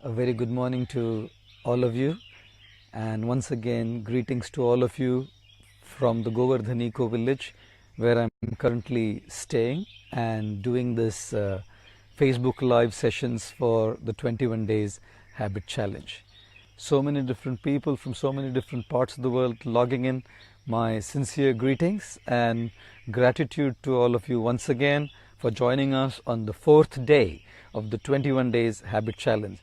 A very good morning to all of you, and once again greetings to all of you from the Govardhan Eco Village where I'm currently staying and doing this Facebook live sessions for the 21 days habit challenge. So many different people from so many different parts of the world logging in. My sincere greetings and gratitude to all of you once again for joining us on the 4th day of the 21 days habit challenge.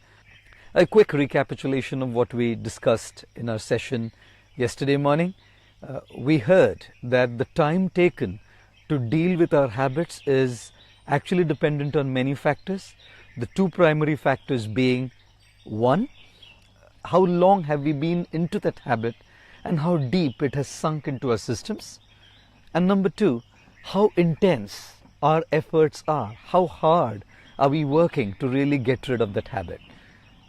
A quick recapitulation of what we discussed in our session yesterday morning. We heard that the time taken to deal with our habits is actually dependent on many factors. The two primary factors being, one, how long have we been into that habit and how deep it has sunk into our systems, and number two, how intense our efforts are, how hard are we working to really get rid of that habit.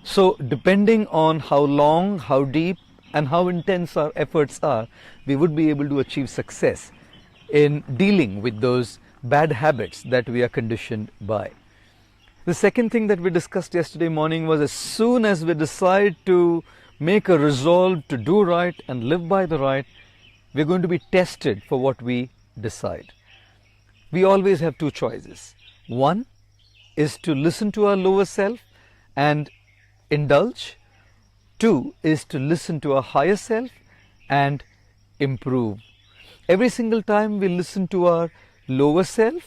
So depending on how long, how deep and how intense our efforts are, we would be able to achieve success in dealing with those bad habits that we are conditioned by. The second thing that we discussed yesterday morning was, as soon as we decide to make a resolve to do right and live by the right, we're going to be tested for what we decide. We always have two choices. One is to listen to our lower self and indulge. Two is to listen to our higher self and improve. Every single time we listen to our lower self,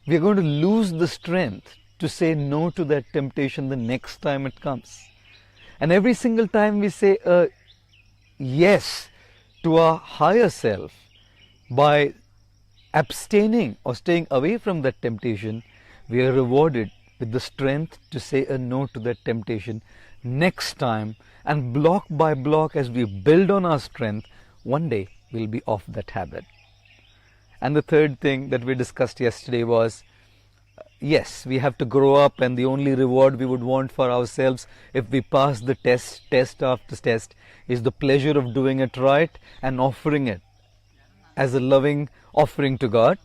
we are going to lose the strength to say no to that temptation the next time it comes. And every single time we say yes to our higher self by abstaining or staying away from that temptation, we are rewarded with the strength to say a no to that temptation next time, and block by block, as we build on our strength, one day we'll be off that habit. And the third thing that we discussed yesterday was, yes, we have to grow up, and the only reward we would want for ourselves if we pass the test after test, is the pleasure of doing it right and offering it as a loving offering to God.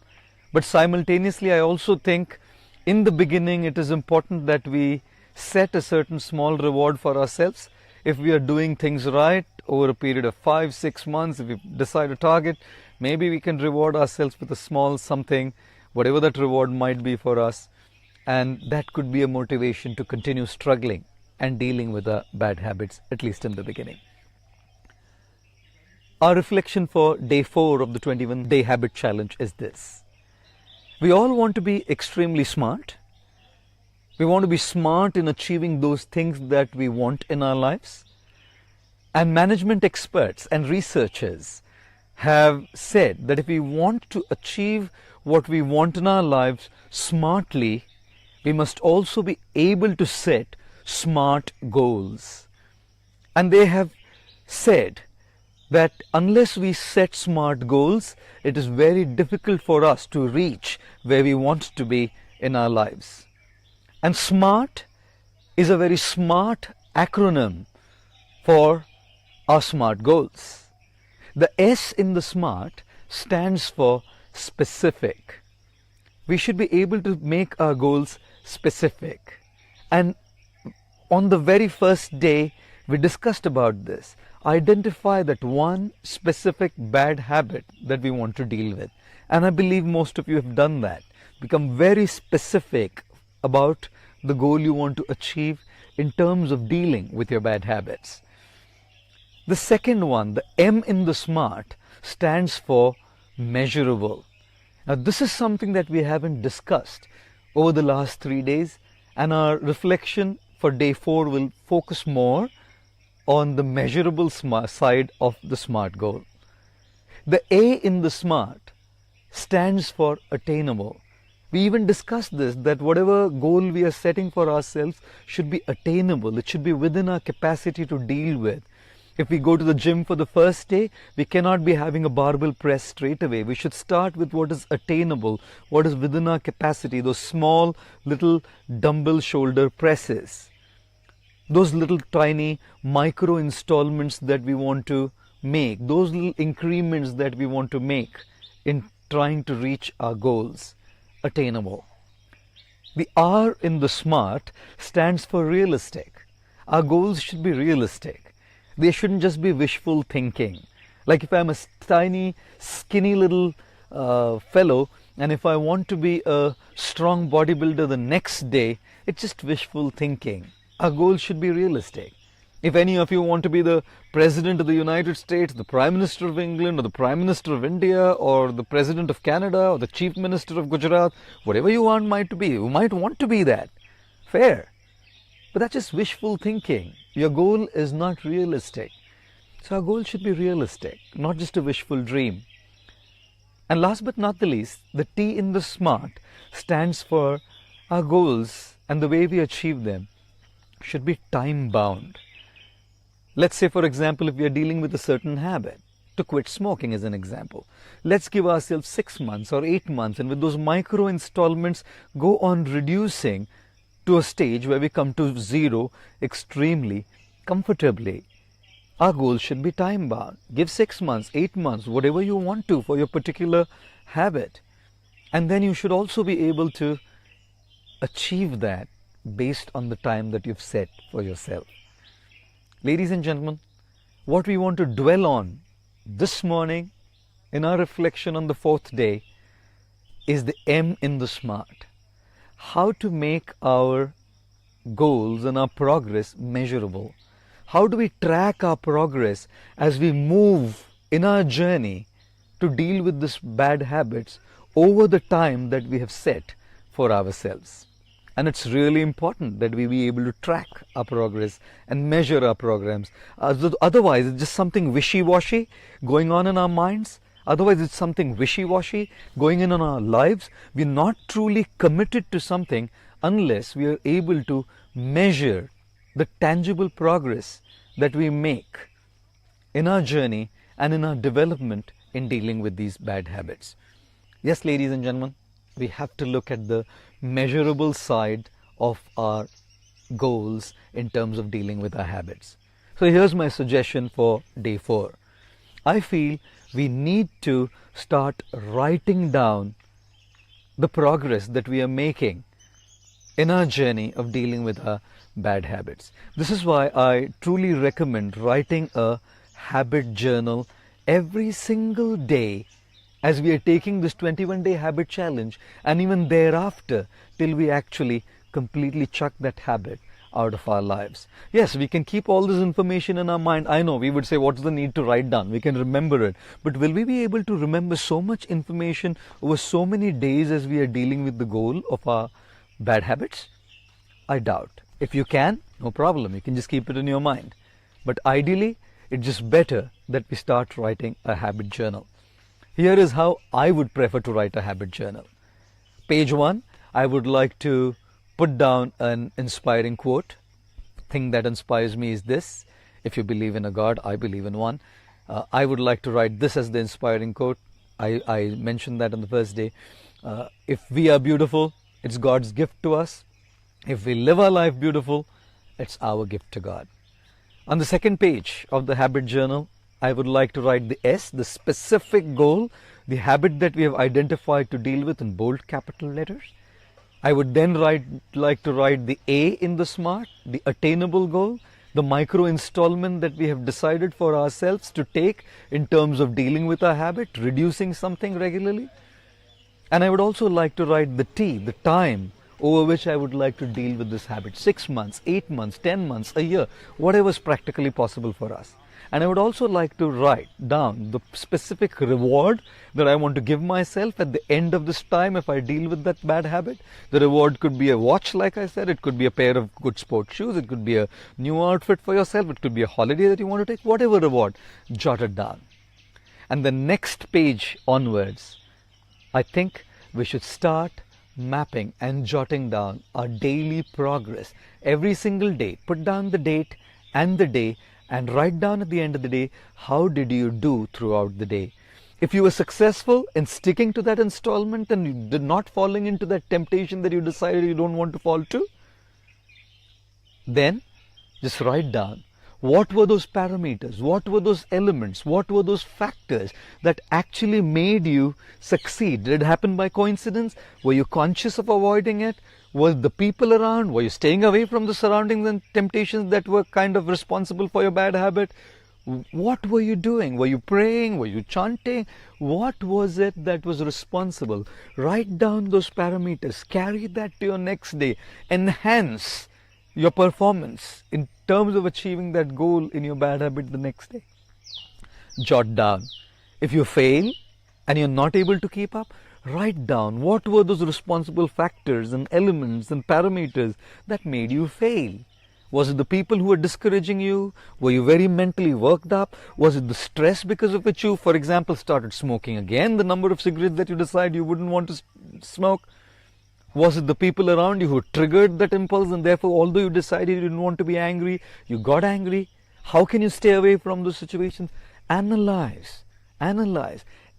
But simultaneously, I also think in the beginning it is important that we set a certain small reward for ourselves. If we are doing things right over a period of 5-6 months, if we decide a target, maybe we can reward ourselves with a small something, whatever that reward might be for us, and that could be a motivation to continue struggling and dealing with our bad habits, at least in the beginning. Our reflection for day 4 of the 21-day habit challenge is this. We all want to be extremely smart. We want to be smart in achieving those things that we want in our lives. And management experts and researchers have said that if we want to achieve what we want in our lives smartly, we must also be able to set smart goals. And they have said that unless we set smart goals, it is very difficult for us to reach where we want to be in our lives. And SMART is a very smart acronym for our SMART goals. The S in the SMART stands for specific. We should be able to make our goals specific. And on the very first day, we discussed about this. Identify that one specific bad habit that we want to deal with. And I believe most of you have done that. Become very specific about the goal you want to achieve in terms of dealing with your bad habits. The second one, the M in the SMART, stands for measurable. Now this is something that we haven't discussed over the last 3 days, and our reflection for day 4 will focus more on the measurable side of the SMART goal. The A in the SMART stands for attainable. We even discussed this, that whatever goal we are setting for ourselves should be attainable. It should be within our capacity to deal with. If we go to the gym for the first day, we cannot be having a barbell press straight away. We should start with what is attainable, what is within our capacity, those small little dumbbell shoulder presses. Those little tiny micro installments that we want to make, those little increments that we want to make in trying to reach our goals, attainable. The R in the SMART stands for realistic. Our goals should be realistic. They shouldn't just be wishful thinking. Like if I'm a tiny, skinny little fellow, and if I want to be a strong bodybuilder the next day, it's just wishful thinking. Our goals should be realistic. If any of you want to be the President of the United States, the Prime Minister of England, or the Prime Minister of India, or the President of Canada, or the Chief Minister of Gujarat, whatever you want to be, you might want to be that. Fair. But that's just wishful thinking. Your goal is not realistic. So our goal should be realistic, not just a wishful dream. And last but not the least, the T in the SMART stands for our goals, and the way we achieve them should be time bound. Let's say, for example, if we are dealing with a certain habit, to quit smoking as an example, let's give ourselves 6 months or 8 months, and with those micro installments go on reducing to a stage where we come to zero extremely comfortably. Our goal should be time bound. Give 6 months, 8 months, whatever you want to for your particular habit. And then you should also be able to achieve that based on the time that you've set for yourself. Ladies and gentlemen, what we want to dwell on this morning in our reflection on the 4th day is the M in the SMART. How to make our goals and our progress measurable. How do we track our progress as we move in our journey to deal with these bad habits over the time that we have set for ourselves? And it's really important that we be able to track our progress and measure our programs. Otherwise, it's just something wishy-washy going on in our minds. Otherwise, it's something wishy-washy going on in our lives. We're not truly committed to something unless we are able to measure the tangible progress that we make in our journey and in our development in dealing with these bad habits. Yes, ladies and gentlemen, we have to look at the measurable side of our goals in terms of dealing with our habits. So here's my suggestion for day 4. I feel we need to start writing down the progress that we are making in our journey of dealing with our bad habits. This is why I truly recommend writing a habit journal every single day as we are taking this 21-day habit challenge, and even thereafter till we actually completely chuck that habit out of our lives. Yes, we can keep all this information in our mind. I know we would say, what's the need to write down? We can remember it. But will we be able to remember so much information over so many days as we are dealing with the goal of our bad habits? I doubt. If you can, no problem. You can just keep it in your mind. But ideally, it's just better that we start writing a habit journal. Here is how I would prefer to write a habit journal. Page 1, I would like to put down an inspiring quote. The thing that inspires me is this: if you believe in a God, I believe in one. I would like to write this as the inspiring quote. I mentioned that on the first day. If we are beautiful, it's God's gift to us. If we live our life beautiful, it's our gift to God. On the second page of the habit journal, I would like to write the S, the specific goal, the habit that we have identified to deal with, in bold capital letters. I would then like to write the A in the SMART, the attainable goal, the micro installment that we have decided for ourselves to take in terms of dealing with our habit, reducing something regularly. And I would also like to write the T, the time over which I would like to deal with this habit. 6 months, 8 months, 10 months, a year, whatever is practically possible for us. And I would also like to write down the specific reward that I want to give myself at the end of this time if I deal with that bad habit. The reward could be a watch, like I said. It could be a pair of good sports shoes. It could be a new outfit for yourself. It could be a holiday that you want to take. Whatever reward, jot it down. And the next page onwards, I think we should start mapping and jotting down our daily progress. Every single day, put down the date and the day, and write down at the end of the day, how did you do throughout the day? If you were successful in sticking to that installment and you did not falling into that temptation that you decided you don't want to fall to, then just write down what were those parameters, what were those elements, what were those factors that actually made you succeed. Did it happen by coincidence? Were you conscious of avoiding it? Was the people around? Were you staying away from the surroundings and temptations that were kind of responsible for your bad habit? What were you doing? Were you praying? Were you chanting? What was it that was responsible? Write down those parameters. Carry that to your next day. Enhance your performance in terms of achieving that goal in your bad habit the next day. Jot down. If you fail and you're not able to keep up, write down what were those responsible factors and elements and parameters that made you fail. Was it the people who were discouraging you? Were you very mentally worked up? Was it the stress because of which you, for example, started smoking again, the number of cigarettes that you decide you wouldn't want to smoke? Was it the people around you who triggered that impulse, and therefore, although you decided you didn't want to be angry, you got angry? How can you stay away from those situations? Analyze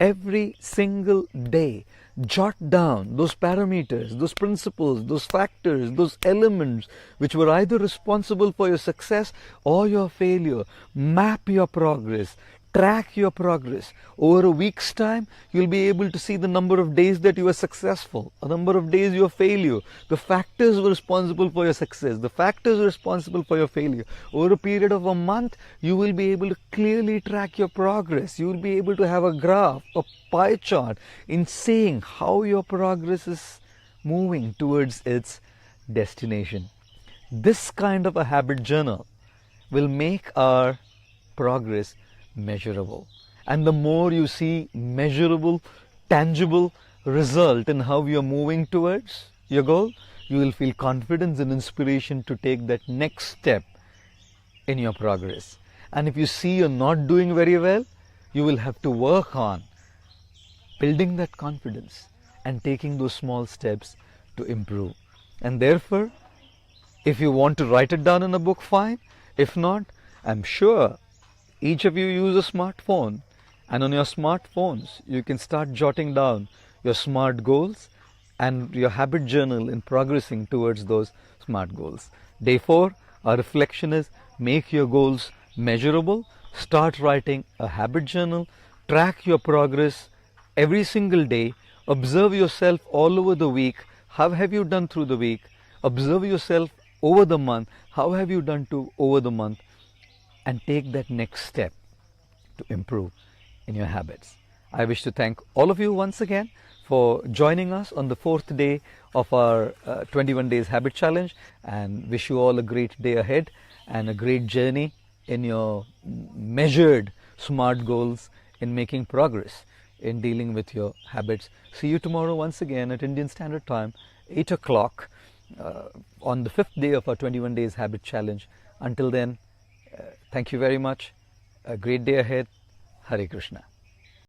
every single day. Jot down those parameters, those principles, those factors, those elements which were either responsible for your success or your failure. Map your progress. Track your progress. Over a week's time, you'll be able to see the number of days that you were successful, a number of days you were failure, the factors were responsible for your success, the factors were responsible for your failure. Over a period of a month, you will be able to clearly track your progress. You will be able to have a graph, a pie chart in seeing how your progress is moving towards its destination. This kind of a habit journal will make our progress measurable, and the more you see measurable, tangible result in how you are moving towards your goal, you will feel confidence and inspiration to take that next step in your progress. And if you see you're not doing very well, you will have to work on building that confidence and taking those small steps to improve. And therefore, if you want to write it down in a book, fine. If not, I'm sure each of you use a smartphone, and on your smartphones you can start jotting down your SMART goals and your habit journal in progressing towards those SMART goals. Day 4, our reflection is make your goals measurable. Start writing a habit journal. Track your progress every single day. Observe yourself all over the week. How have you done through the week? Observe yourself over the month. How have you done over the month? And take that next step to improve in your habits. I wish to thank all of you once again for joining us on the 4th day of our 21 days habit challenge, and wish you all a great day ahead and a great journey in your measured SMART goals in making progress in dealing with your habits. See you tomorrow once again at Indian Standard Time, 8 o'clock on the 5th day of our 21 days habit challenge. Until then, thank you very much. A great day ahead. Hare Krishna.